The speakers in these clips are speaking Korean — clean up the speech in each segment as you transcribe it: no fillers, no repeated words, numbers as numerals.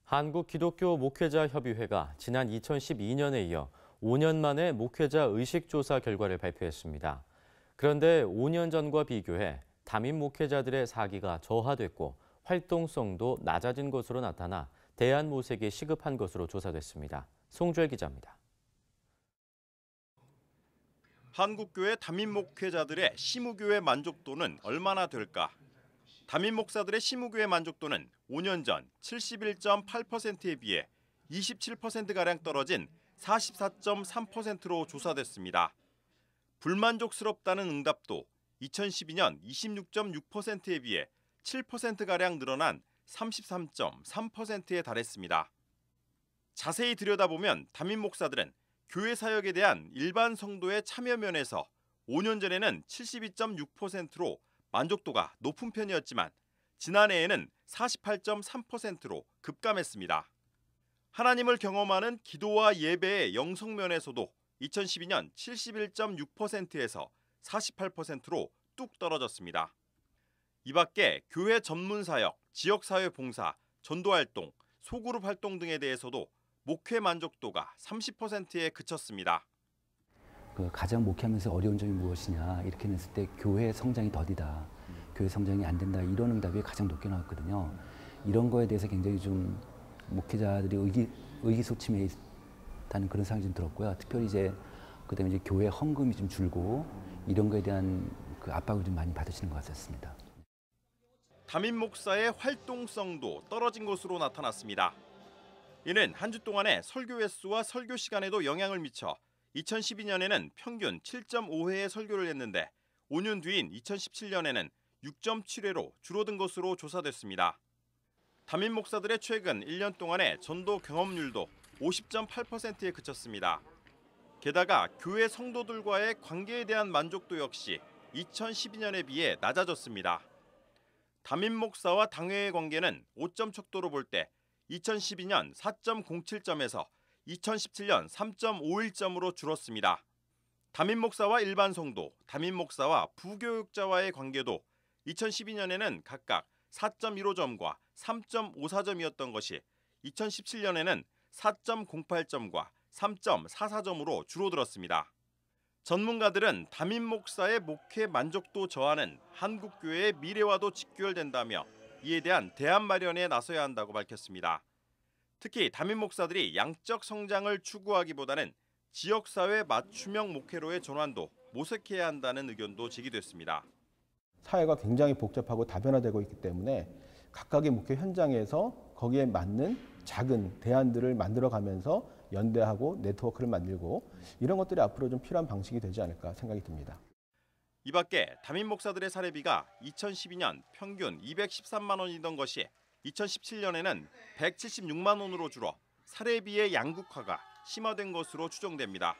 한국기독교목회자협의회가 지난 2012년에 이어 5년 만에 목회자 의식조사 결과를 발표했습니다. 그런데 5년 전과 비교해 담임 목회자들의 사기가 저하됐고 활동성도 낮아진 것으로 나타나 대안모색이 시급한 것으로 조사됐습니다. 송주혜 기자입니다. 한국교회 담임 목회자들의 시무교회 만족도는 얼마나 될까? 담임 목사들의 시무교회 만족도는 5년 전 71.8%에 비해 27%가량 떨어진 44.3%로 조사됐습니다. 불만족스럽다는 응답도 2012년 26.6%에 비해 7%가량 늘어난 33.3%에 달했습니다. 자세히 들여다보면 담임 목사들은 교회 사역에 대한 일반 성도의 참여 면에서 5년 전에는 72.6%로 만족도가 높은 편이었지만 지난해에는 48.3%로 급감했습니다. 하나님을 경험하는 기도와 예배의 영성면에서도 2012년 71.6%에서 48%로 뚝 떨어졌습니다. 이 밖에 교회 전문 사역, 지역사회 봉사, 전도활동, 소그룹 활동 등에 대해서도 목회 만족도가 30%에 그쳤습니다. 가장 목회하면서 어려운 점이 무엇이냐 이렇게 했을 때 교회 성장이 더디다, 교회 성장이 안 된다 이런 응답이 가장 높게 나왔거든요. 이런 거에 대해서 굉장히 좀 목회자들이 의기소침해 있다는 그런 생각이 좀 들었고요. 특별히 그다음에 이제 교회 헌금이 좀 줄고 이런 거에 대한 그 압박을 좀 많이 받으시는 것 같았습니다. 담임 목사의 활동성도 떨어진 것으로 나타났습니다. 이는 한 주 동안의 설교 횟수와 설교 시간에도 영향을 미쳐 2012년에는 평균 7.5회의 설교를 했는데 5년 뒤인 2017년에는 6.7회로 줄어든 것으로 조사됐습니다. 담임 목사들의 최근 1년 동안의 전도 경험률도 50.8%에 그쳤습니다. 게다가 교회 성도들과의 관계에 대한 만족도 역시 2012년에 비해 낮아졌습니다. 담임 목사와 당회의 관계는 5점 척도로 볼 때 2012년 4.07점에서 2017년 3.51점으로 줄었습니다. 담임 목사와 일반 성도, 담임 목사와 부교육자와의 관계도 2012년에는 각각 4.15점과 3.54점이었던 것이 2017년에는 4.08점과 3.44점으로 줄어들었습니다. 전문가들은 담임 목사의 목회 만족도 저하는 한국교회의 미래와도 직결된다며 이에 대한 대안 마련에 나서야 한다고 밝혔습니다. 특히 담임 목사들이 양적 성장을 추구하기보다는 지역사회 맞춤형 목회로의 전환도 모색해야 한다는 의견도 제기됐습니다. 사회가 굉장히 복잡하고 다변화되고 있기 때문에 각각의 목회 현장에서 거기에 맞는 작은 대안들을 만들어가면서 연대하고 네트워크를 만들고 이런 것들이 앞으로 좀 필요한 방식이 되지 않을까 생각이 듭니다. 이 밖에 담임 목사들의 사례비가 2012년 평균 213만 원이던 것이 2017년에는 176만 원으로 줄어 사례비의 양극화가 심화된 것으로 추정됩니다.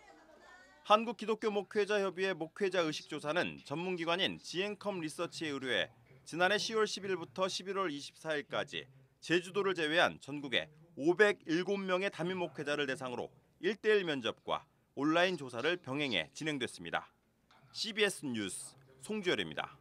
한국기독교목회자협의회 목회자 의식조사는 전문기관인 지앤컴 리서치에 의뢰해 지난해 10월 10일부터 11월 24일까지 제주도를 제외한 전국의 507명의 담임 목회자를 대상으로 1:1 면접과 온라인 조사를 병행해 진행됐습니다. CBS 뉴스 송주열입니다.